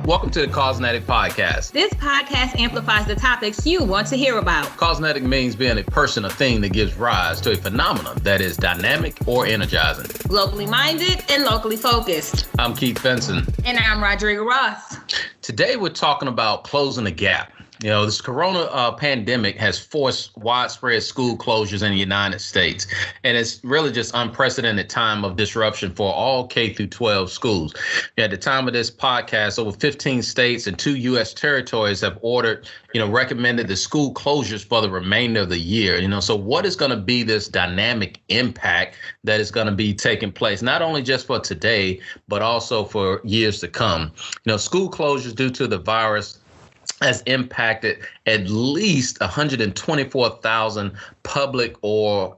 Welcome to the Cosmetic Podcast. This podcast amplifies the topics you want to hear about. Cosmetic means being a person or thing that gives rise to a phenomenon that is dynamic or energizing. Locally minded and locally focused. I'm Keith Benson. And I'm Rodrigo Ross. Today we're talking about closing the gap. You know, this corona pandemic has forced widespread school closures in the United States, and it's really just unprecedented time of disruption for all K through 12 schools. At the time of this podcast, over 15 states and 2 U.S. territories have recommended the school closures for the remainder of the year. So what is going to be this dynamic impact that is going to be taking place, not only just for today, but also for years to come? School closures due to the virus has impacted at least 124,000 public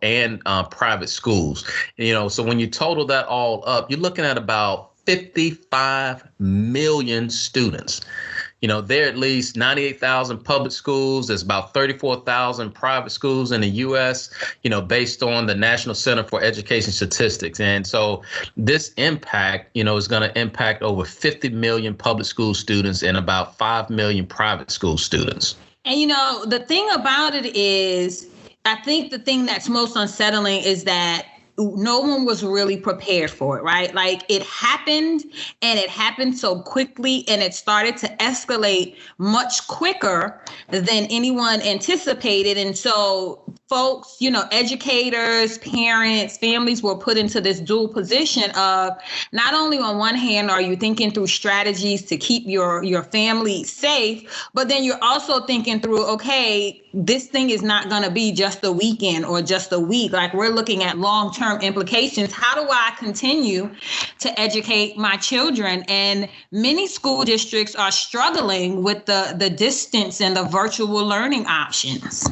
and private schools. So when you total that all up, you're looking at about 55 million students. There are at least 98,000 public schools. There's about 34,000 private schools in the U.S., based on the National Center for Education Statistics. And so this impact, is going to impact over 50 million public school students and about 5 million private school students. And, the thing about it is, I think the thing that's most unsettling is that no one was really prepared for it, right? Like it happened and it happened so quickly and it started to escalate much quicker than anyone anticipated. And so folks, educators, parents, families were put into this dual position of not only on one hand are you thinking through strategies to keep your family safe, but then you're also thinking through, okay, this thing is not going to be just a weekend or just a week. Like we're looking at long-term implications. How do I continue to educate my children? And many school districts are struggling with the distance and the virtual learning options.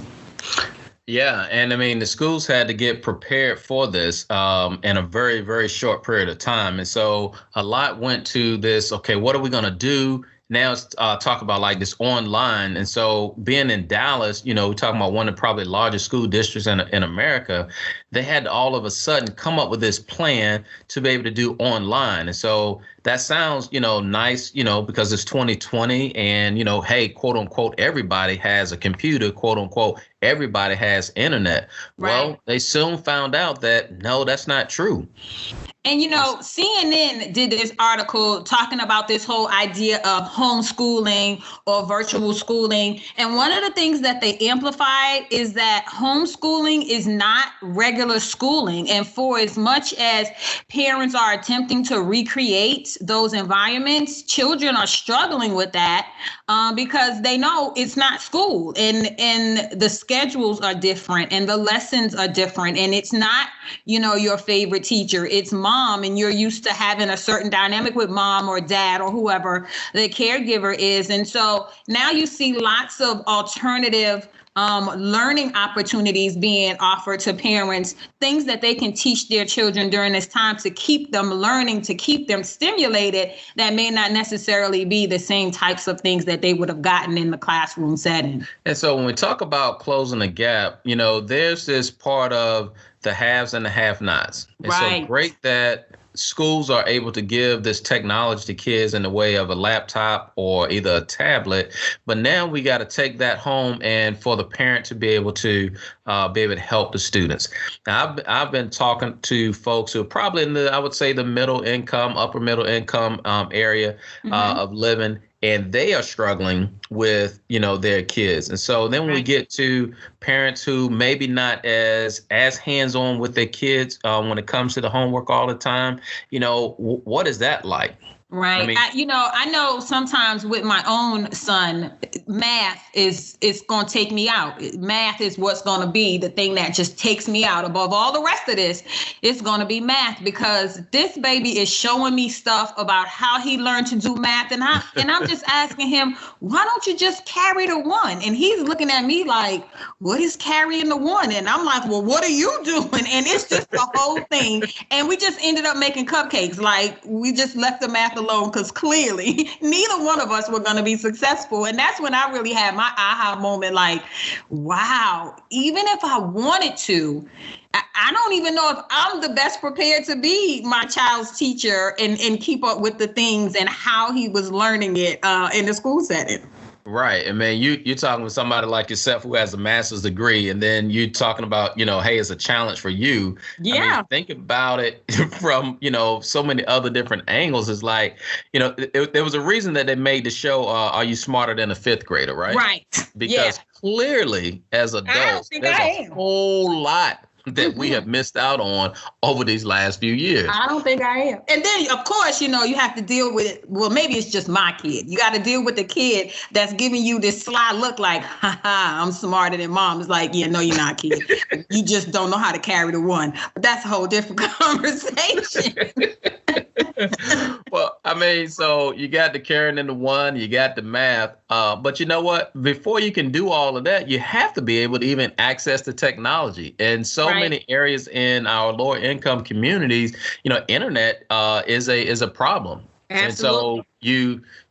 Yeah. And the schools had to get prepared for this in a very, very short period of time. And so a lot went to this. OK, what are we going to do? Now let's talk about like this online. And so being in Dallas, we're talking about one of the probably largest school districts in America. They had to all of a sudden come up with this plan to be able to do online. And so that sounds, nice, because it's 2020 and, hey, quote unquote, everybody has a computer, quote unquote, everybody has internet. Right. Well, they soon found out that, no, that's not true. And, CNN did this article talking about this whole idea of homeschooling or virtual schooling. And one of the things that they amplified is that homeschooling is not regular schooling. And for as much as parents are attempting to recreate those environments, children are struggling with that because they know it's not school and the schedules are different and the lessons are different. And it's not, your favorite teacher. It's mom, and you're used to having a certain dynamic with mom or dad or whoever the caregiver is. And so now you see lots of alternative learning opportunities being offered to parents, things that they can teach their children during this time to keep them learning, to keep them stimulated that may not necessarily be the same types of things that they would have gotten in the classroom setting. And so when we talk about closing the gap, there's this part of the haves and the have-nots. And right. So great that schools are able to give this technology to kids in the way of a laptop or either a tablet. But now we got to take that home and for the parent to be able to help the students. Now, I've been talking to folks who are probably in the, I would say, the middle income, upper middle income area of living. And they are struggling with, their kids. And so then when we get to parents who maybe not as hands-on with their kids when it comes to the homework all the time, what is that like? Right. I know sometimes with my own son, math is going to take me out. Math is what's going to be the thing that just takes me out. Above all the rest of this, it's going to be math because this baby is showing me stuff about how he learned to do math. And I'm just asking him, why don't you just carry the one? And he's looking at me like, what is carrying the one? And I'm like, well, what are you doing? And it's just the whole thing. And we just ended up making cupcakes. Like we just left the math a alone, because clearly neither one of us were going to be successful. And that's when I really had my aha moment, like, wow, even if I wanted to, I don't even know if I'm the best prepared to be my child's teacher and keep up with the things and how he was learning it in the school setting. Right. And man, you're talking with somebody like yourself who has a master's degree, and then you're talking about, hey, it's a challenge for you. Yeah. I mean, think about it from, so many other different angles. It's like, there was a reason that they made the show, Are You Smarter Than a Fifth Grader, right? Right. Because clearly, as adults, there's a whole lot that we have missed out on over these last few years. I don't think I am. And then, of course, you have to deal with it. Well, maybe it's just my kid. You got to deal with the kid that's giving you this sly look like, I'm smarter than mom. It's like, yeah, no, you're not, kid. You just don't know how to carry the one. But that's a whole different conversation. Well, I mean, so you got the carrying in the one, you got the math. But you know what? Before you can do all of that, you have to be able to even access the technology. And so many areas in our lower income communities, internet is a problem. Absolutely. And so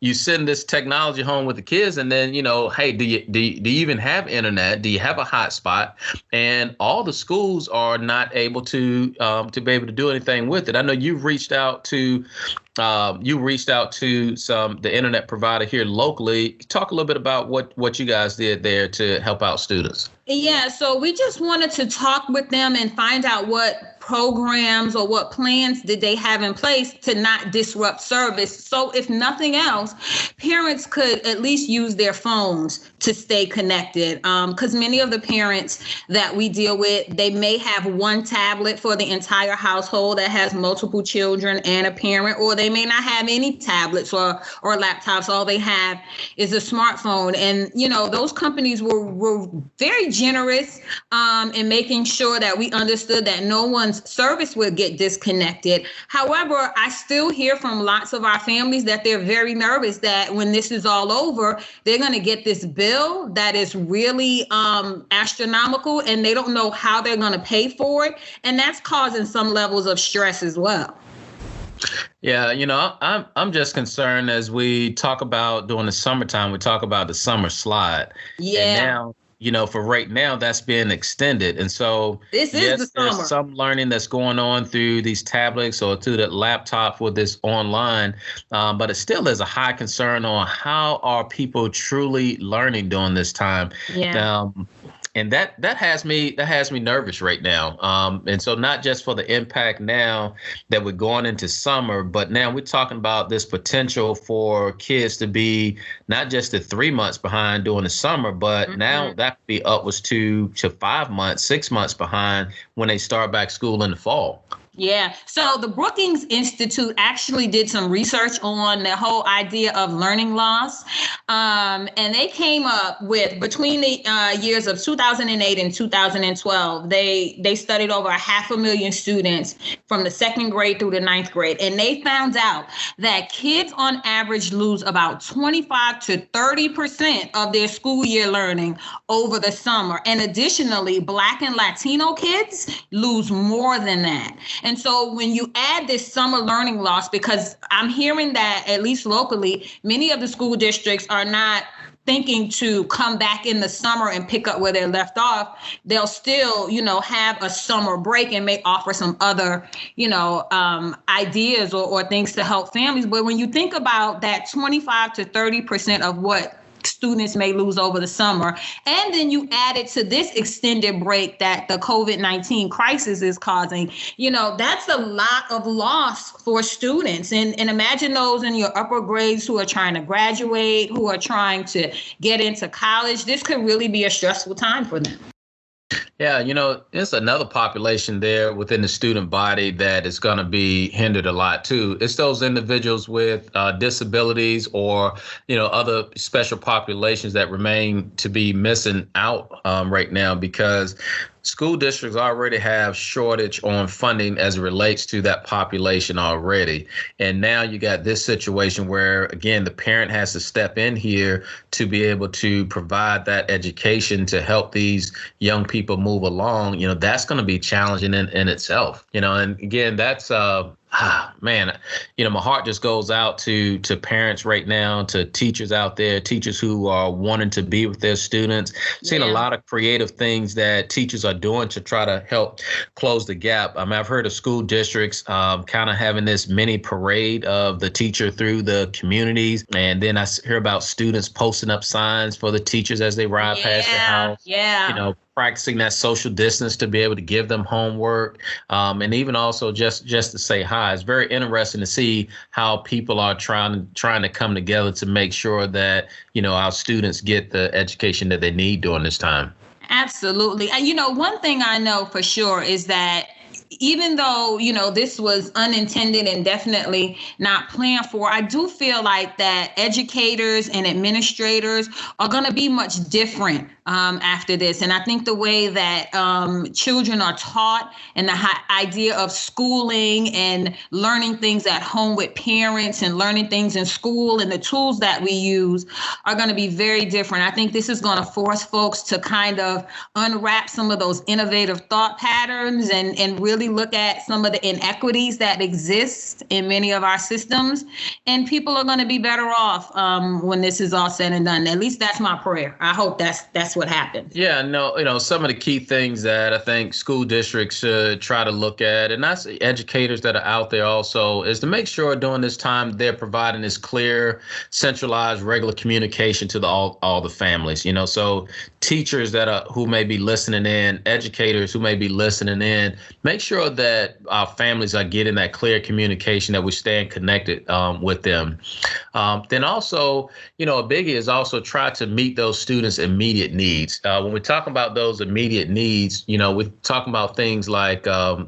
you send this technology home with the kids, and then hey, do you even have internet? Do you have a hotspot? And all the schools are not able to be able to do anything with it. I know you've reached out to the internet provider here locally. Talk a little bit about what you guys did there to help out students. Yeah, so we just wanted to talk with them and find out what programs or what plans did they have in place to not disrupt service. So if nothing else, parents could at least use their phones to stay connected. Because many of the parents that we deal with, they may have one tablet for the entire household that has multiple children and a parent, or they may not have any tablets or laptops. All they have is a smartphone. And, those companies were very generous in making sure that we understood that no one's service would get disconnected. However, I still hear from lots of our families that they're very nervous that when this is all over, they're going to get this bill that is really astronomical, and they don't know how they're going to pay for it. And that's causing some levels of stress as well. Yeah, I'm just concerned as we talk about during the summertime, we talk about the summer slide. Yeah. And now, for right now, that's being extended. And so this is the summer. There's some learning that's going on through these tablets or through the laptop with this online. But it still is a high concern on how are people truly learning during this time. Yeah. And that has me nervous right now. And so not just for the impact now that we're going into summer, but now we're talking about this potential for kids to be not just the 3 months behind during the summer, but now that could be upwards to 5 months, 6 months behind when they start back school in the fall. Yeah. So the Brookings Institute actually did some research on the whole idea of learning loss. And they came up with, between the years of 2008 and 2012, they studied over 500,000 students from the second grade through the ninth grade. And they found out that kids on average lose about 25 to 30% of their school year learning over the summer. And additionally, Black and Latino kids lose more than that. And so when you add this summer learning loss, because I'm hearing that at least locally, many of the school districts are not thinking to come back in the summer and pick up where they left off. They'll still, have a summer break and may offer some other, ideas or things to help families. But when you think about that 25 to 30% of what students may lose over the summer, and then you add it to this extended break that the COVID-19 crisis is causing, that's a lot of loss for students. And imagine those in your upper grades who are trying to graduate, who are trying to get into college. This could really be a stressful time for them. Yeah, there's another population there within the student body that is going to be hindered a lot, too. It's those individuals with disabilities or, other special populations that remain to be missing out right now, because school districts already have shortage on funding as it relates to that population already. And now you got this situation where, again, the parent has to step in here to be able to provide that education to help these young people move along. That's going to be challenging in itself, and again, that's Man, my heart just goes out to parents right now, to teachers out there, teachers who are wanting to be with their students. Seen a lot of creative things that teachers are doing to try to help close the gap. I've heard of school districts kind of having this mini parade of the teacher through the communities. And then I hear about students posting up signs for the teachers as they ride past their house. Yeah. Practicing that social distance to be able to give them homework, and even also just to say hi. It's very interesting to see how people are trying to come together to make sure that our students get the education that they need during this time. Absolutely. And one thing I know for sure is that even though, this was unintended and definitely not planned for, I do feel like that educators and administrators are going to be much different after this. And I think the way that children are taught and the idea of schooling and learning things at home with parents and learning things in school and the tools that we use are going to be very different. I think this is going to force folks to kind of unwrap some of those innovative thought patterns and really look at some of the inequities that exist in many of our systems. And people are going to be better off when this is all said and done. At least that's my prayer. I hope that's what happens. Yeah, no, some of the key things that I think school districts should try to look at, and that's educators that are out there also, is to make sure during this time they're providing this clear, centralized, regular communication to all the families. So teachers who may be listening in, educators who may be listening in, make sure that our families are getting that clear communication, that we're staying connected with them. Then also, a biggie is also try to meet those students' immediate needs. When we talk about those immediate needs, we're talking about things like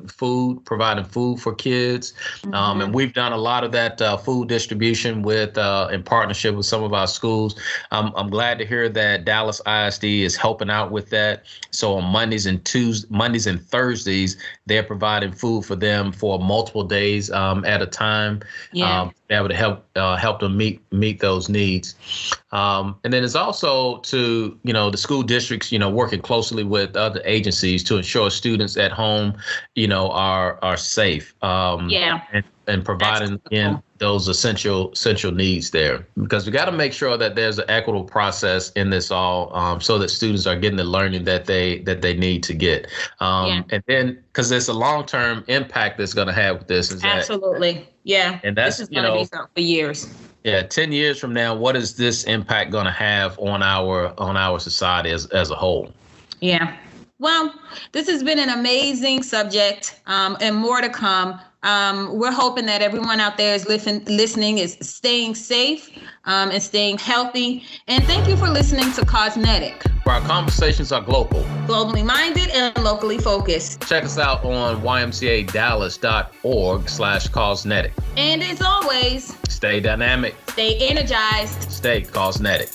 food, providing food for kids. And we've done a lot of that food distribution in partnership with some of our schools. I'm glad to hear that Dallas ISD is helping out with that. So on Mondays and Thursdays, they're providing food for them for multiple days at a time. Able to help them meet those needs. And then it's also to, the school districts, working closely with other agencies to ensure students at home, are safe. And providing in those essential needs there, because we got to make sure that there's an equitable process in this all, so that students are getting the learning that they need to get. And then, because there's a long-term impact that's going to have with this. Absolutely. Yeah. And that's, this is going to be something for years. Yeah. 10 years from now, what is this impact going to have on our society as a whole? Yeah. Well, this has been an amazing subject, and more to come. We're hoping that everyone out there is listening is staying safe and staying healthy. And thank you for listening to Cosnetic, where our conversations are globally minded, and locally focused. Check us out on ymcadallas.org/Cosnetic. And as always, stay dynamic, stay energized, stay Cosnetic.